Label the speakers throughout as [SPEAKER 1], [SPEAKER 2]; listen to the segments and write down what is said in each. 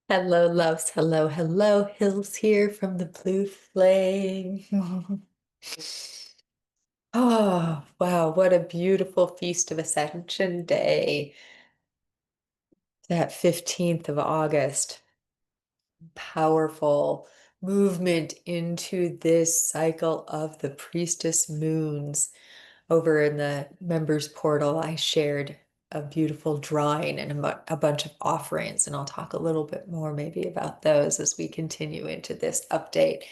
[SPEAKER 1] Hello, loves. Hello, hello. Hills here from the blue flame. Oh, wow. What a beautiful Feast of Ascension day. That 15th of August. Powerful movement into this cycle of the Priestess moons. Over in the members portal, I shared a beautiful drawing and a bunch of offerings, and I'll talk a little bit more maybe about those as we continue into this update,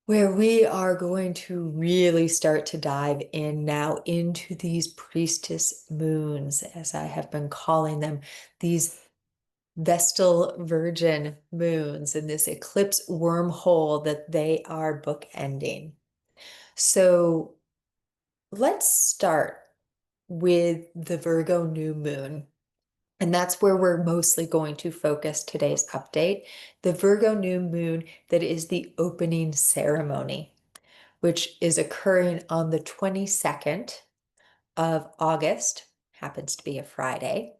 [SPEAKER 1] where we are going to really start to dive in now into these priestess moons, as I have been calling them, these vestal virgin moons in this eclipse wormhole that they are bookending. So let's start with the Virgo new moon. And that's where we're mostly going to focus today's update. The Virgo new moon that is the opening ceremony, which is occurring on the 22nd of August, happens to be a Friday,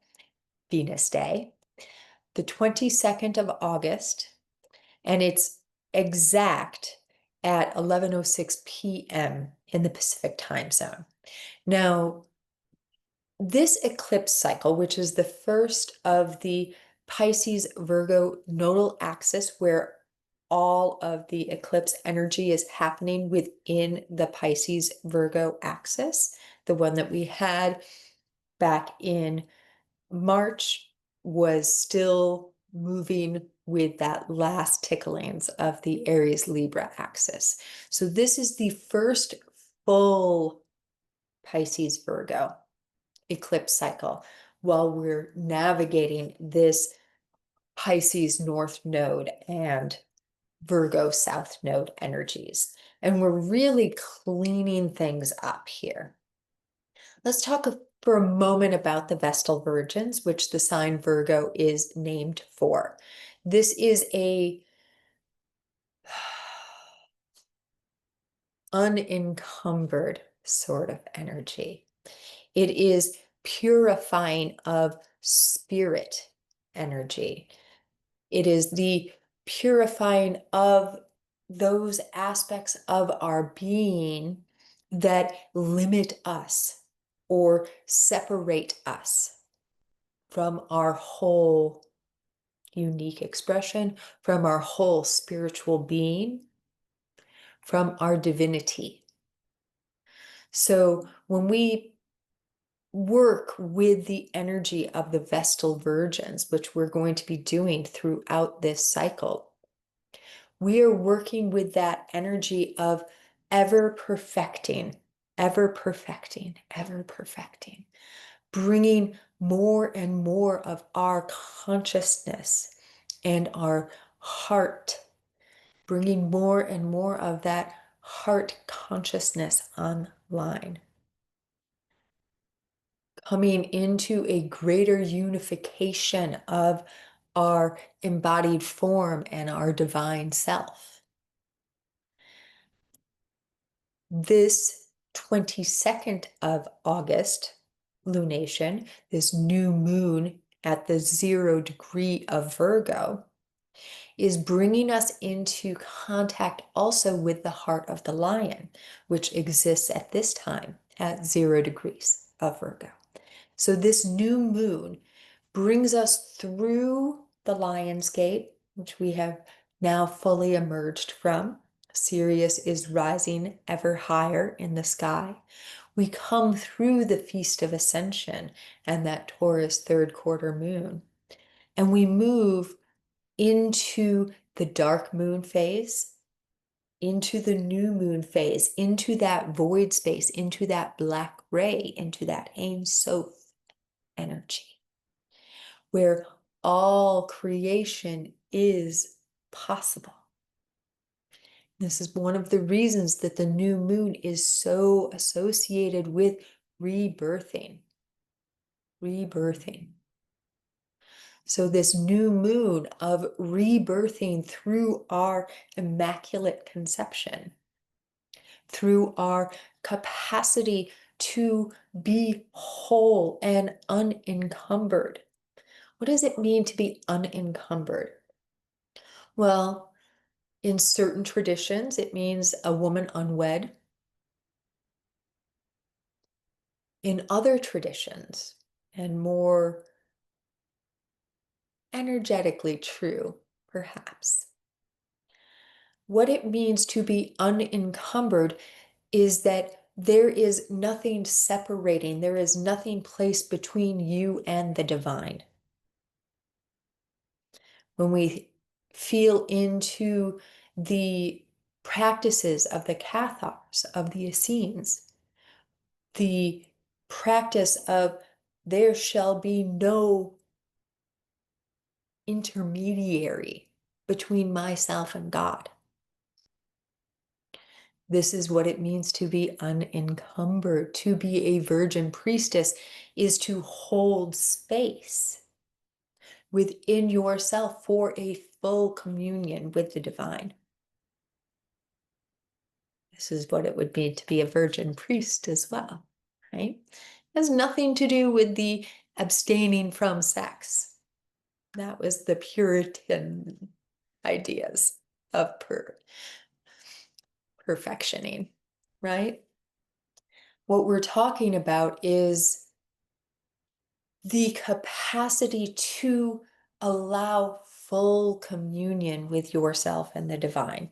[SPEAKER 1] Venus Day, the 22nd of August, and it's exact at 11:06 p.m. in the Pacific time zone. Now, this eclipse cycle, which is the first of the Pisces Virgo nodal axis, where all of the eclipse energy is happening within the Pisces Virgo axis, the one that we had back in March was still moving with that last ticklings of the Aries Libra axis. So this is the first full Pisces Virgo eclipse cycle while we're navigating this Pisces North Node and Virgo South Node energies. And we're really cleaning things up here. Let's talk for a moment about the Vestal Virgins, which the sign Virgo is named for. This is a unencumbered sort of energy. It is purifying of spirit energy. It is the purifying of those aspects of our being that limit us or separate us from our whole unique expression, from our whole spiritual being, from our divinity. So when we work with the energy of the Vestal Virgins, which we're going to be doing throughout this cycle, we are working with that energy of ever perfecting, ever perfecting, ever perfecting, bringing more and more of our consciousness and our heart, bringing more and more of that heart consciousness online, coming into a greater unification of our embodied form and our divine self. This 22nd of August lunation, this new moon at the 0 degree of Virgo, is bringing us into contact also with the heart of the lion, which exists at this time at 0 degrees of Virgo. So this new moon brings us through the Lion's Gate, which we have now fully emerged from. Sirius is rising ever higher in the sky. We come through the Feast of Ascension and that Taurus third quarter moon, and we move into the dark moon phase, into the new moon phase, into that void space, into that black ray, into that Ein Sof energy, where all creation is possible. This is one of the reasons that the new moon is so associated with rebirthing. Rebirthing. So this new moon of rebirthing through our immaculate conception, through our capacity to be whole and unencumbered, What does it mean to be unencumbered? Well, in certain traditions, it means a woman unwed. In other traditions, and more energetically true, perhaps, what it means to be unencumbered is that there is nothing separating, there is nothing placed between you and the divine. When we feel into the practices of the Cathars, of the Essenes, the practice of there shall be no intermediary between myself and God. This is what it means to be unencumbered. To be a virgin priestess is to hold space within yourself for a full communion with the divine. This is what it would mean to be a virgin priest as well, right? It has nothing to do with the abstaining from sex. That was the Puritan ideas of perfectioning, right? What we're talking about is the capacity to allow full communion with yourself and the divine.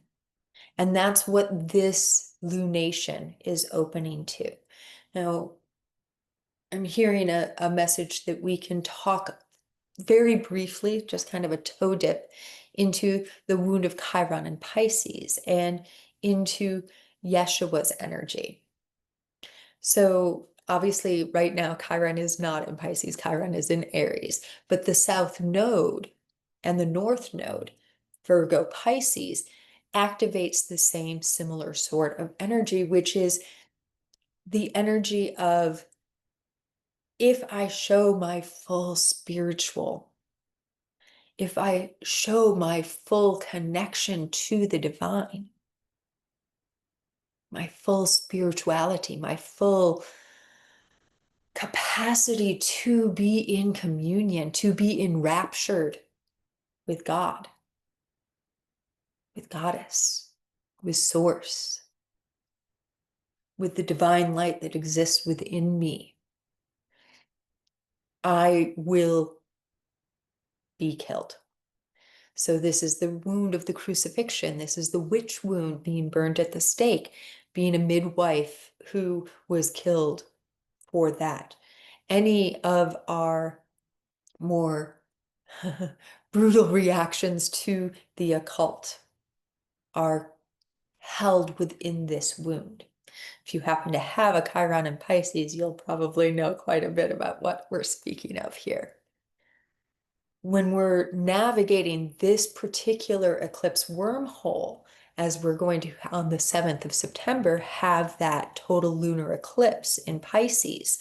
[SPEAKER 1] And that's what this lunation is opening to. Now, I'm hearing a message that we can talk very briefly, just kind of a toe dip, into the wound of Chiron and Pisces and into Yeshua's energy. So obviously right now Chiron is not in Pisces, Chiron is in Aries, but the South Node and the North Node, Virgo Pisces, activates the same similar sort of energy, which is the energy of if I show my full spiritual, if I show my full connection to the divine, my full spirituality, my full capacity to be in communion, to be enraptured with God, with Goddess, with Source, with the divine light that exists within me, I will be killed. So this is the wound of the crucifixion. This is the witch wound, being burned at the stake, being a midwife who was killed for that. Any of our more brutal reactions to the occult are held within this wound. If you happen to have a Chiron in Pisces, you'll probably know quite a bit about what we're speaking of here. When we're navigating this particular eclipse wormhole, as we're going to, on the 7th of September, have that total lunar eclipse in Pisces,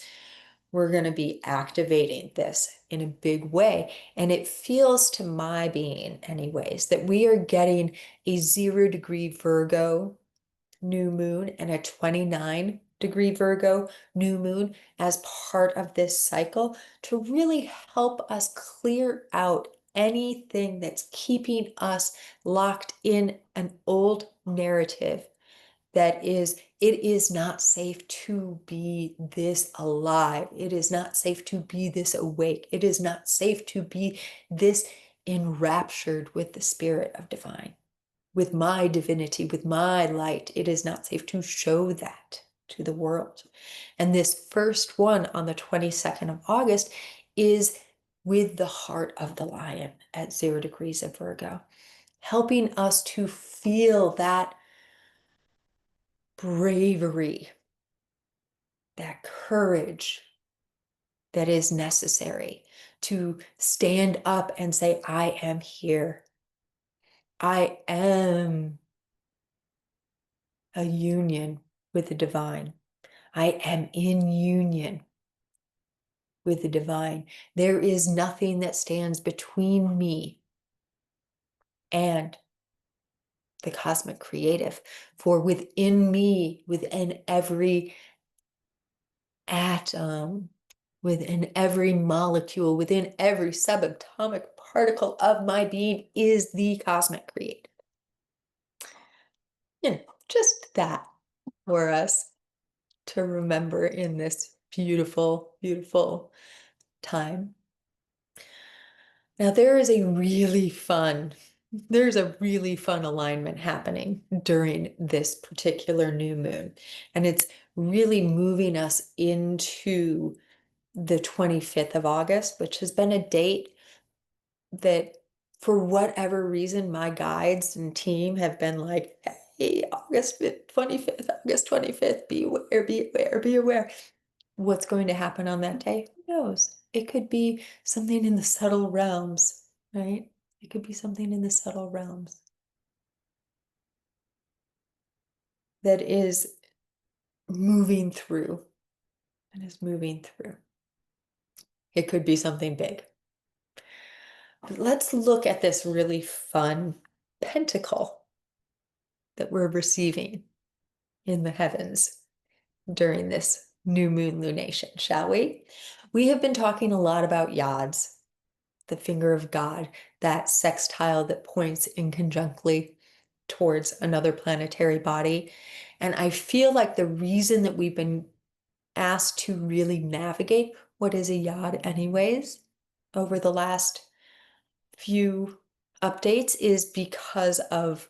[SPEAKER 1] we're going to be activating this in a big way. And it feels to my being, anyways, that we are getting a 0-degree Virgo new moon and a 29-degree Virgo new moon as part of this cycle to really help us clear out anything that's keeping us locked in an old narrative that is, it is not safe to be this alive. It is not safe to be this awake. It is not safe to be this enraptured with the spirit of divine, with my divinity, with my light. It is not safe to show that to the world. And this first one on the 22nd of August is with the heart of the lion at 0 degrees of Virgo, helping us to feel that bravery, that courage that is necessary to stand up and say, I am here. I am a union with the divine. I am in union with the divine. There is nothing that stands between me and the cosmic creative. For within me, within every atom, within every molecule, within every subatomic particle of my being is the cosmic creator. Just that for us to remember in this beautiful, beautiful time. Now, there's a really fun alignment happening during this particular new moon, and it's really moving us into the 25th of August, which has been a date that, for whatever reason, my guides and team have been like, hey, August 25th, August 25th, be aware, be aware, be aware. What's going to happen on that day? Who knows? It could be something in the subtle realms, right? It could be something in the subtle realms that is moving through and is moving through. It could be something big. But let's look at this really fun pentacle that we're receiving in the heavens during this new moon lunation, shall we? We have been talking a lot about yads, the finger of God, that sextile that points inconjunctly towards another planetary body. And I feel like the reason that we've been asked to really navigate what is a yad anyways over the last few updates is because of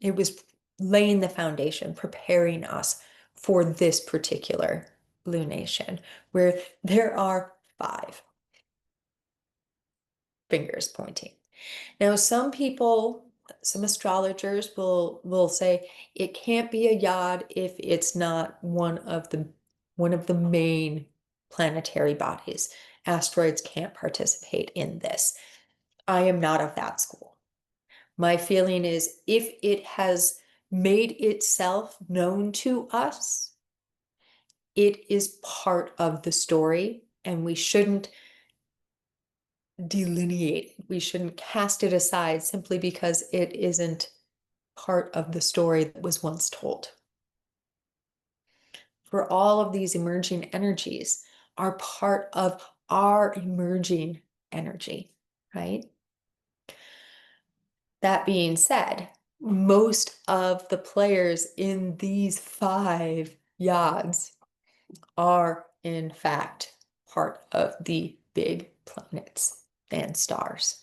[SPEAKER 1] it was laying the foundation, preparing us for this particular lunation, where there are 5 fingers pointing. Now, some people, some astrologers will say it can't be a yod if it's not one of the main planetary bodies. Asteroids can't participate in this. I am not of that school. My feeling is if it has made itself known to us, it is part of the story, and we shouldn't delineate it. We shouldn't cast it aside simply because it isn't part of the story that was once told. For all of these emerging energies are part of our emerging energy, right? That being said, most of the players in these 5 yads are, in fact, part of the big planets and stars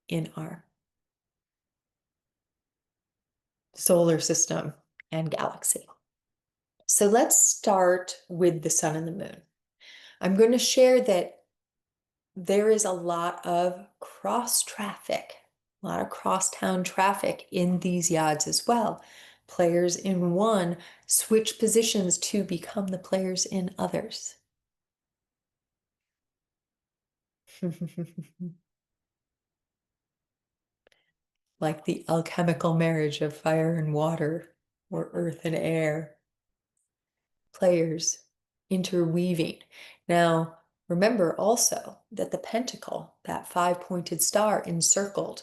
[SPEAKER 1] in our solar system and galaxy. So let's start with the sun and the moon. I'm going to share that there is a lot of cross traffic, a lot of crosstown traffic in these yads as well. Players in one switch positions to become the players in others. Like the alchemical marriage of fire and water, or earth and air. Players interweaving. Now, remember also that the pentacle, that 5-pointed star encircled,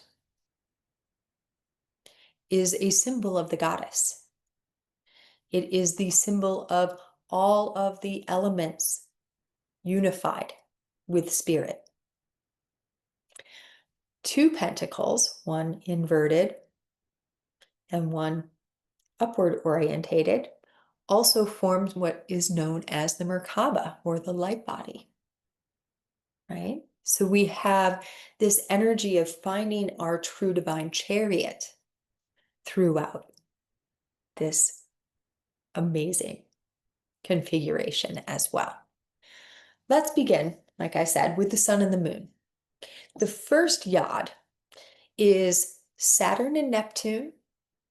[SPEAKER 1] is a symbol of the goddess. It is the symbol of all of the elements unified with spirit. 2 pentacles, one inverted and one upward orientated, also forms what is known as the Merkaba, or the light body, right? So we have this energy of finding our true divine chariot throughout this amazing configuration as well. Let's begin, like I said, with the sun and the moon. The first yod is Saturn and Neptune.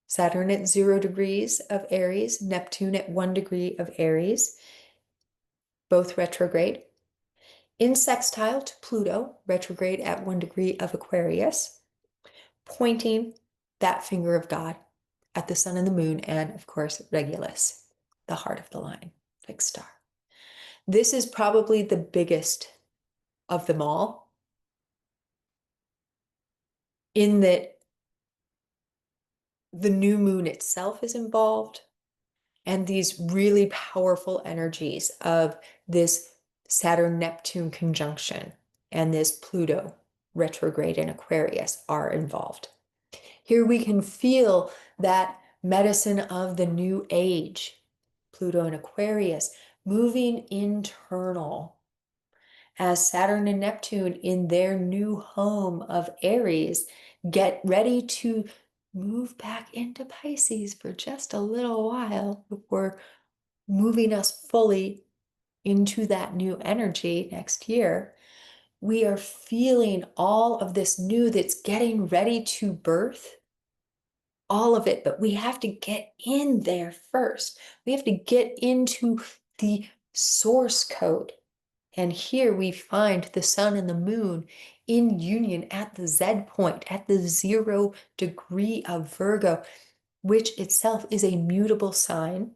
[SPEAKER 1] Saturn at 0 degrees of Aries, Neptune at 1 degree of Aries, both retrograde. In sextile to Pluto, retrograde at 1 degree of Aquarius, pointing that finger of God at the sun and the moon, and of course, Regulus, the heart of the line, fixed star. This is probably the biggest of them all, in that the new moon itself is involved, and these really powerful energies of this Saturn-Neptune conjunction and this Pluto retrograde in Aquarius are involved. Here we can feel that medicine of the new age, Pluto and Aquarius, moving internal as Saturn and Neptune in their new home of Aries get ready to move back into Pisces for just a little while before moving us fully into that new energy next year. We are feeling all of this new that's getting ready to birth, all of it, but we have to get in there first. We have to get into the source code. And here we find the sun and the moon in union at the Z point, at the 0 degree of Virgo, which itself is a mutable sign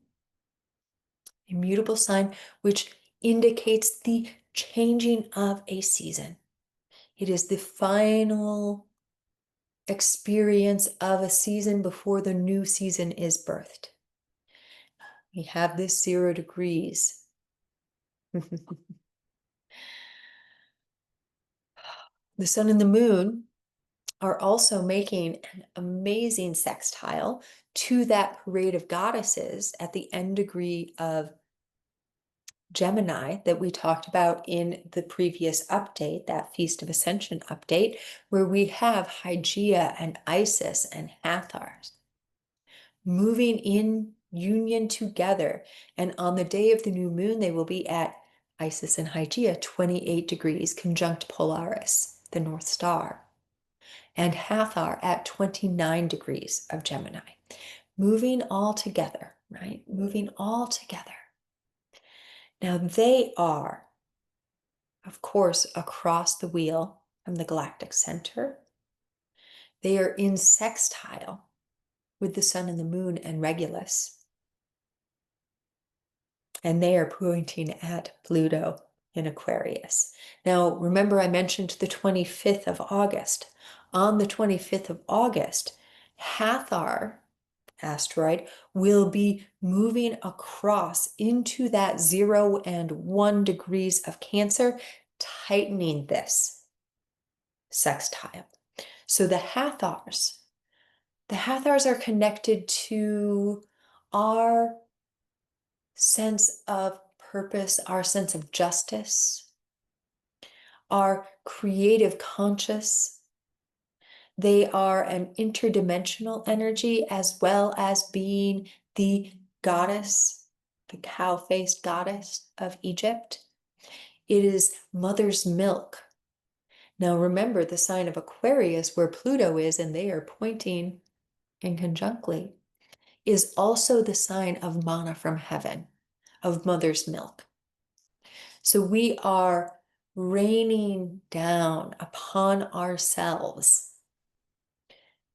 [SPEAKER 1] which indicates the changing of a season. It is the final experience of a season before the new season is birthed. We have this 0 degrees. The sun and the moon are also making an amazing sextile to that parade of goddesses at the end degree of Gemini that we talked about in the previous update, that Feast of Ascension update, where we have Hygeia and Isis and Hathor moving in union together. And on the day of the new moon, they will be at Isis and Hygeia, 28 degrees, conjunct Polaris, the North Star, and Hathor at 29 degrees of Gemini, moving all together, right? Moving all together. Now they are, of course, across the wheel from the galactic center. They are in sextile with the sun and the moon and Regulus. And they are pointing at Pluto in Aquarius. Now, remember I mentioned the 25th of August. On the 25th of August, Hathor asteroid will be moving across into that 0 and 1 degrees of Cancer, tightening this sextile. So the Hathors are connected to our sense of purpose, our sense of justice, our creative conscious. They are an interdimensional energy as well as being the goddess, the cow-faced goddess of Egypt. It is mother's milk. Now remember the sign of Aquarius where Pluto is, and they are pointing in conjunctly, is also the sign of manna from heaven, of mother's milk. So we are raining down upon ourselves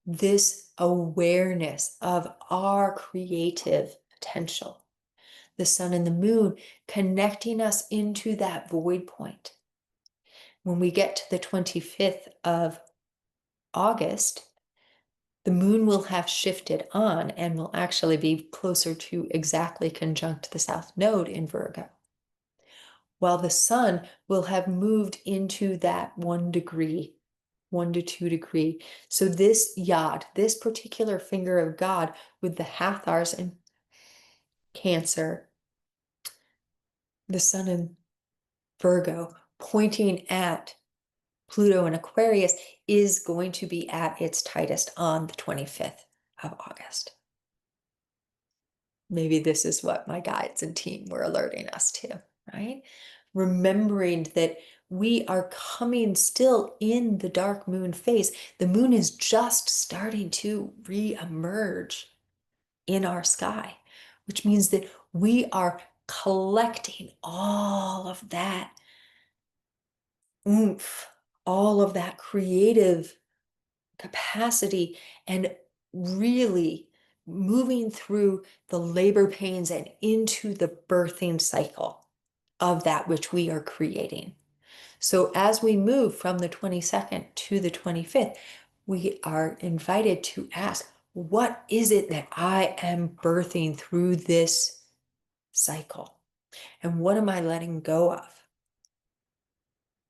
[SPEAKER 1] this awareness of our creative potential. The sun and the moon connecting us into that void point. When we get to the 25th of August, the moon will have shifted on and will actually be closer to exactly conjunct the south node in Virgo, while the sun will have moved into that 1 degree, 1 to 2 degree. So this yod, this particular finger of God with the Hathors in Cancer, the sun in Virgo, pointing at Pluto and Aquarius, is going to be at its tightest on the 25th of August. Maybe this is what my guides and team were alerting us to, right? Remembering that we are coming still in the dark moon phase. The moon is just starting to re-emerge in our sky, which means that we are collecting all of that oomph, all of that creative capacity, and really moving through the labor pains and into the birthing cycle of that which we are creating. So as we move from the 22nd to the 25th, we are invited to ask, what is it that I am birthing through this cycle? And what am I letting go of?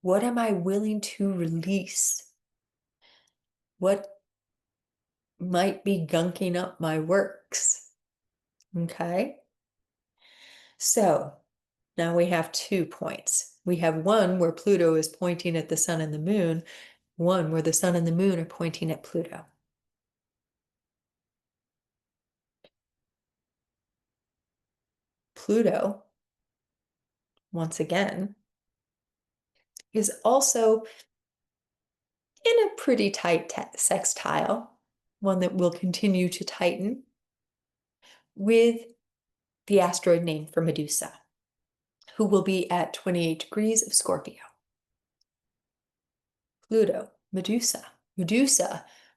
[SPEAKER 1] What am I willing to release? What might be gunking up my works? Okay. So now we have 2 points. We have one where Pluto is pointing at the sun and the moon, one where the sun and the moon are pointing at Pluto. Pluto, once again, is also in a pretty tight sextile, one that will continue to tighten, with the asteroid named for Medusa, who will be at 28 degrees of Scorpio. Pluto, Medusa,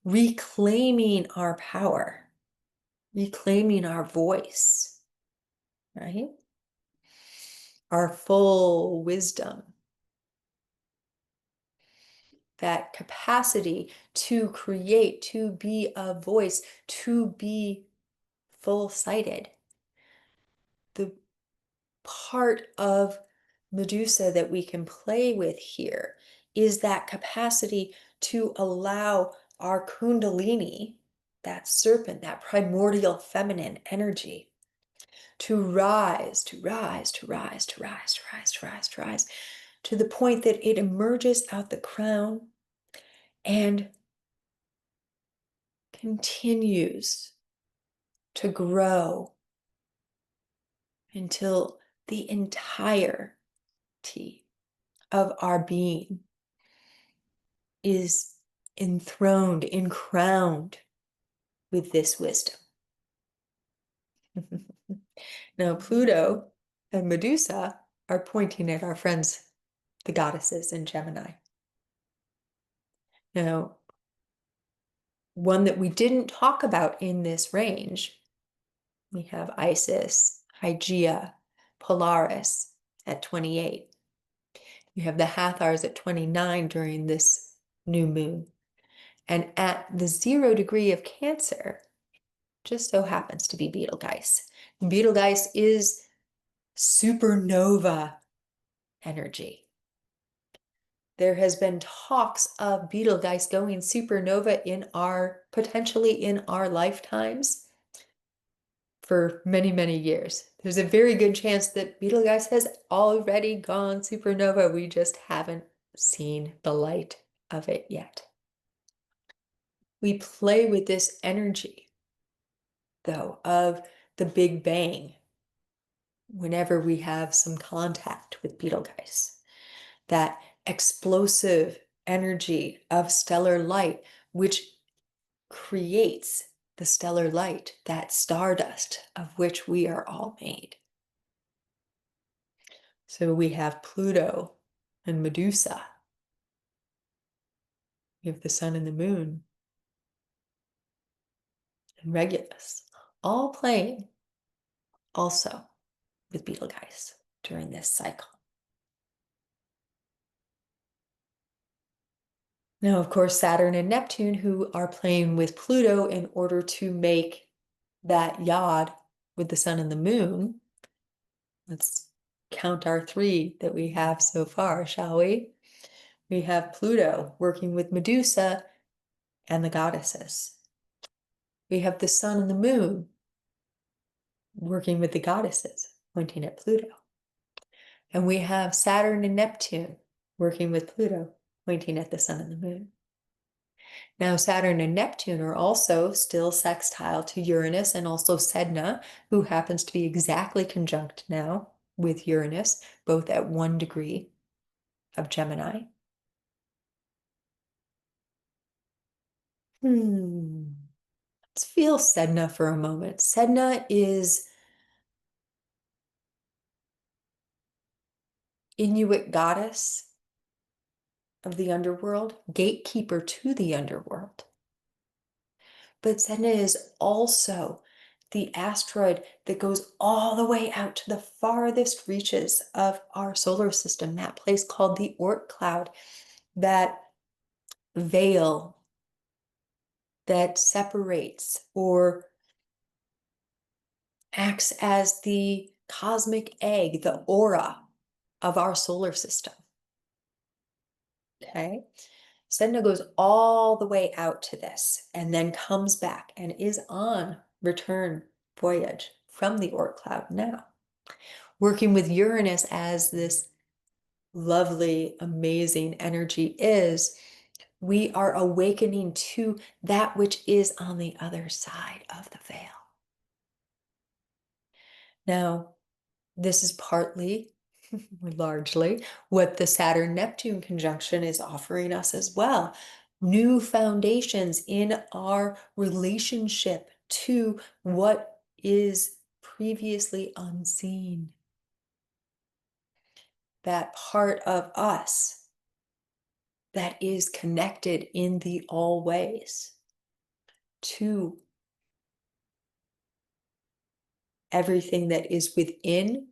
[SPEAKER 1] reclaiming our power, reclaiming our voice, right? Our full wisdom, that capacity to create, to be a voice, to be full-sighted. The part of Medusa that we can play with here is that capacity to allow our Kundalini, that serpent, that primordial feminine energy, to rise, to rise, to rise, to rise, to rise, to rise, to rise, to the point that it emerges out the crown and continues to grow until the entirety of our being is enthroned, encrowned with this wisdom. Now, Pluto and Medusa are pointing at our friends, the goddesses in Gemini. Now, one that we didn't talk about in this range, we have Isis, Hygeia, Polaris at 28. You have the Hathors at 29 during this new moon. And at the 0 degree of Cancer, just so happens to be Betelgeuse. Betelgeuse is supernova energy. There has been talks of Betelgeuse going supernova potentially in our lifetimes for many, many years. There's a very good chance that Betelgeuse has already gone supernova. We just haven't seen the light of it yet. We play with this energy, though, of the Big Bang whenever we have some contact with Betelgeuse. That explosive energy of stellar light, which creates the stellar light, that stardust of which we are all made. So we have Pluto and Medusa. We have the sun and the moon and Regulus, all playing also with Betelgeuse during this cycle. Now, of course, Saturn and Neptune, who are playing with Pluto in order to make that yod with the sun and the moon. Let's count our 3 that we have so far, shall we? We have Pluto working with Medusa and the goddesses. We have the sun and the moon working with the goddesses, pointing at Pluto. And we have Saturn and Neptune working with Pluto, pointing at the sun and the moon. Now, Saturn and Neptune are also still sextile to Uranus and also Sedna, who happens to be exactly conjunct now with Uranus, both at 1 degree of Gemini. Let's feel Sedna for a moment. Sedna is Inuit goddess of the underworld, gatekeeper to the underworld. But Sedna is also the asteroid that goes all the way out to the farthest reaches of our solar system, that place called the Oort cloud, that veil that separates or acts as the cosmic egg, the aura of our solar system. Okay. Sedna goes all the way out to this and then comes back and is on return voyage from the Oort cloud now, working with Uranus as this lovely, amazing energy is. We are awakening to that which is on the other side of the veil. Now, this is partly, largely, what the Saturn-Neptune conjunction is offering us as well. New foundations in our relationship to what is previously unseen. That part of us that is connected in the always to everything that is within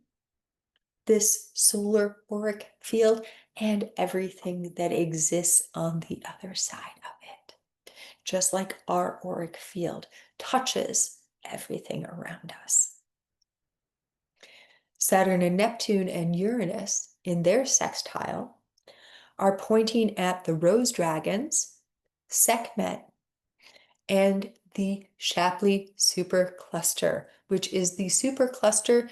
[SPEAKER 1] this solar auric field and everything that exists on the other side of it. Just like our auric field touches everything around us. Saturn and Neptune and Uranus in their sextile are pointing at the rose dragons, Sekhmet, and the Shapley supercluster, which is the supercluster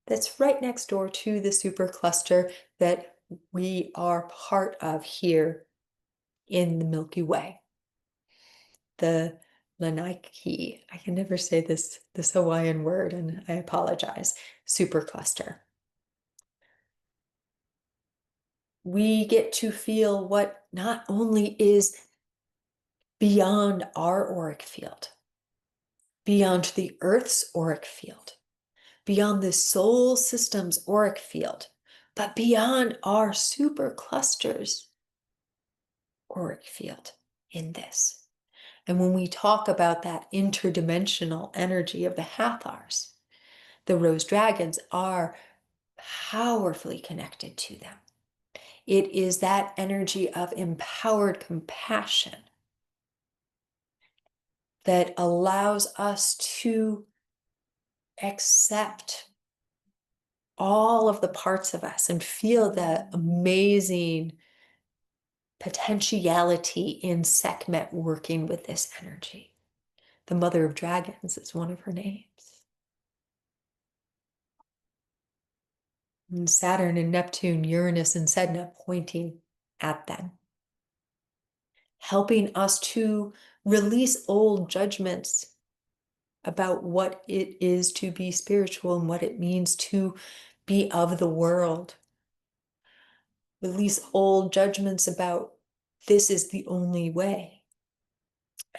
[SPEAKER 1] that's right next door to the supercluster that we are part of here in the Milky Way. The Laniki, I can never say this Hawaiian word, and I apologize, supercluster. We get to feel what not only is beyond our auric field, beyond the Earth's auric field, beyond the soul system's auric field, but beyond our supercluster's auric field in this. And when we talk about that interdimensional energy of the Hathors, the rose dragons are powerfully connected to them. It is that energy of empowered compassion that allows us to accept all of the parts of us and feel that amazing potentiality in Sekhmet working with this energy. The Mother of Dragons is one of her names. And Saturn and Neptune, Uranus and Sedna pointing at them, helping us to release old judgments about what it is to be spiritual and what it means to be of the world. Release old judgments about this is the only way,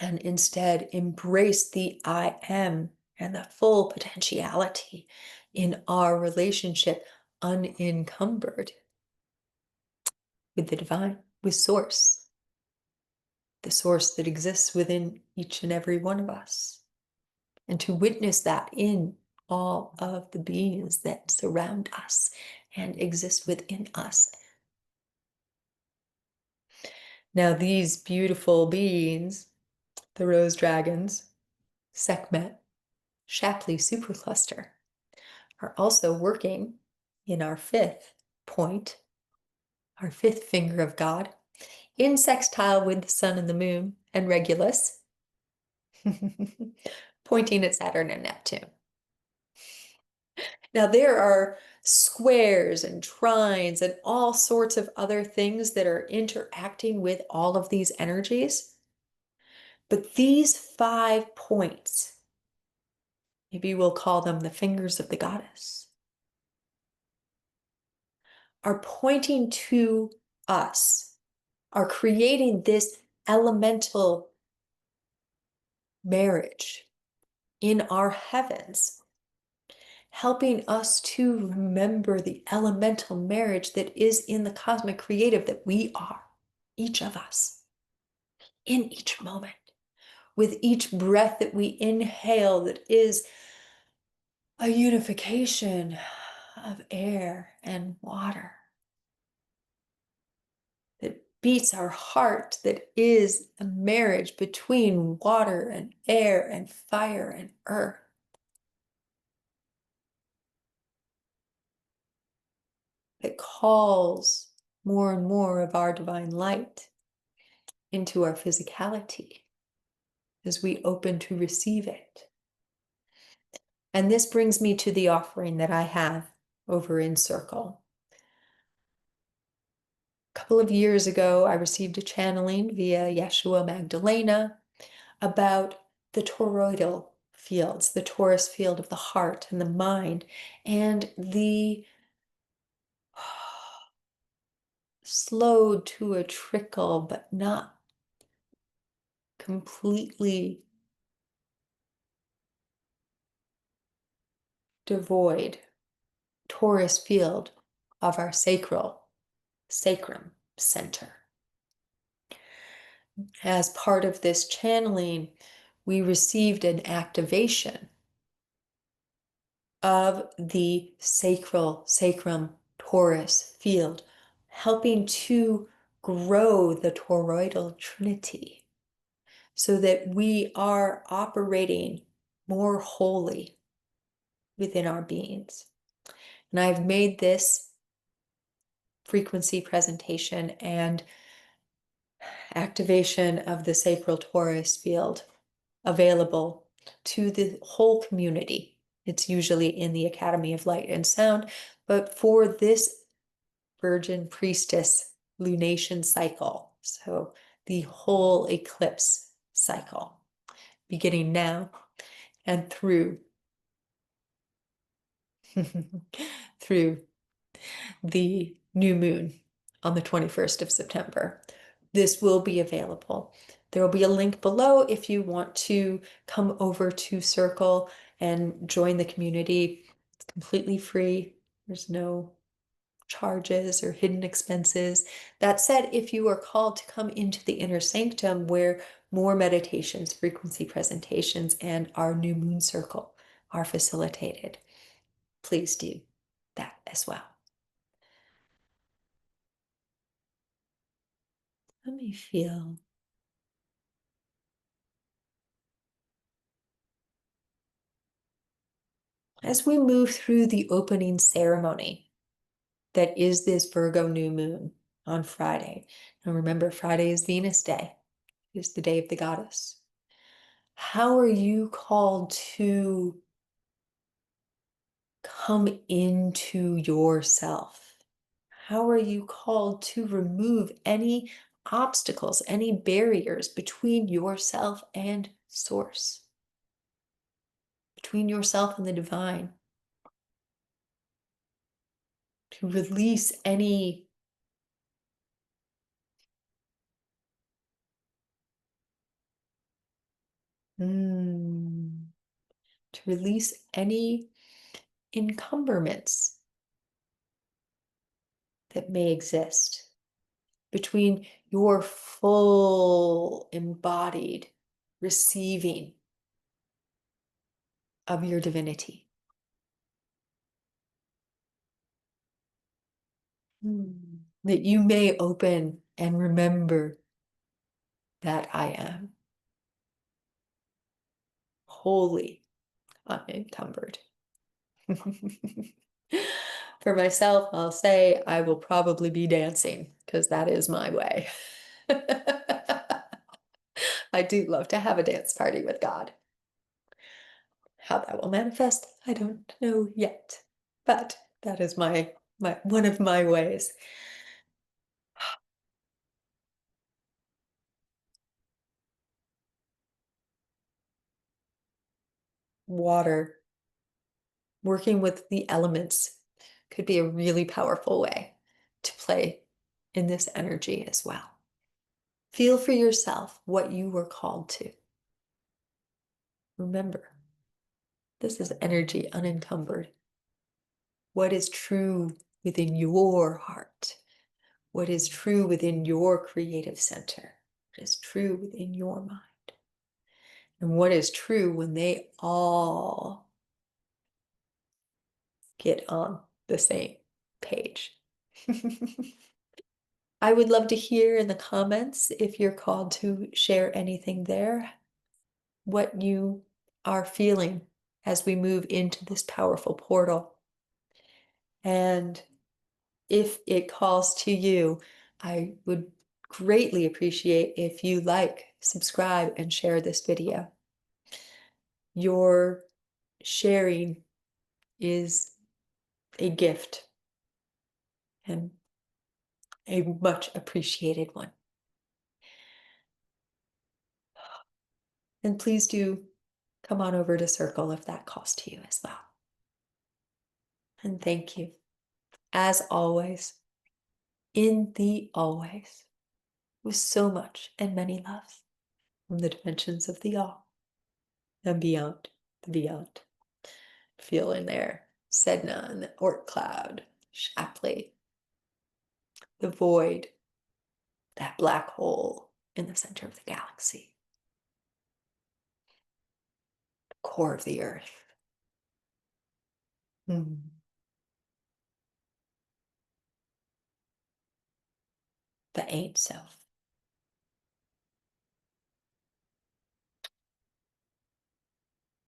[SPEAKER 1] and instead embrace the I am and the full potentiality in our relationship, unencumbered with the divine, with Source, the Source that exists within each and every one of us, and to witness that in all of the beings that surround us and exist within us. Now, these beautiful beings, the rose dragons, Sekhmet, Shapley supercluster, are also working in our fifth point, our fifth finger of God, in sextile with the sun and the moon and Regulus, pointing at Saturn and Neptune. Now, there are squares and trines and all sorts of other things that are interacting with all of these energies. But these 5 points, maybe we'll call them the fingers of the goddess, are pointing to us, are creating this elemental marriage in our heavens, helping us to remember the elemental marriage that is in the cosmic creative that we are, each of us, in each moment, with each breath that we inhale that is a unification of air and water that beats our heart, that is a marriage between water and air and fire and earth. That calls more and more of our divine light into our physicality as we open to receive it. And this brings me to the offering that I have over in Circle. A couple of years ago, I received a channeling via Yeshua Magdalena about the toroidal fields, the Torus field of the heart and the mind, and the slowed to a trickle, but not completely devoid torus field of our sacrum center. As part of this channeling, we received an activation of the sacrum torus field, helping to grow the toroidal trinity so that we are operating more wholly within our beings. And I've made this frequency presentation and activation of the sacral torus field available to the whole community. It's usually in the Academy of Light and Sound, but for this Virgin Priestess lunation cycle, so the whole eclipse cycle, beginning now and through through the new moon on the 21st of September. This will be available. There will be a link below if you want to come over to Circle and join the community. It's completely free. There's no charges or hidden expenses. That said, if you are called to come into the inner sanctum where more meditations, frequency presentations, and our new moon circle are facilitated, please do that as well. Let me feel. As we move through the opening ceremony that is this Virgo new moon on Friday, and remember, Friday is Venus Day, it's the day of the goddess. How are you called to come into yourself? How are you called to remove any obstacles, any barriers between yourself and Source, between yourself and the divine? To release any to release any encumberments that may exist between your full embodied receiving of your divinity. That you may open and remember that I am wholly unencumbered. For myself, I'll say I will probably be dancing because that is my way. I do love to have a dance party with God. How that will manifest, I don't know yet, but that is my one of my ways. Water, working with the elements could be a really powerful way to play in this energy as well. Feel for yourself what you were called to. Remember, this is energy unencumbered. What is true within your heart? What is true within your creative center? What is true within your mind? And what is true when they all get on the same page? I would love to hear in the comments if you're called to share anything there, what you are feeling as we move into this powerful portal. And if it calls to you, I would greatly appreciate if you like, subscribe, and share this video. Your sharing is a gift and a much appreciated one. And please do come on over to Circle if that calls to you as well. And thank you, as always, in the always, with so much and many loves from the dimensions of the all and beyond the beyond. Feel in there, Sedna and the Oort cloud, Shapley, the void, that black hole in the center of the galaxy, the core of the earth. The Ain't Self.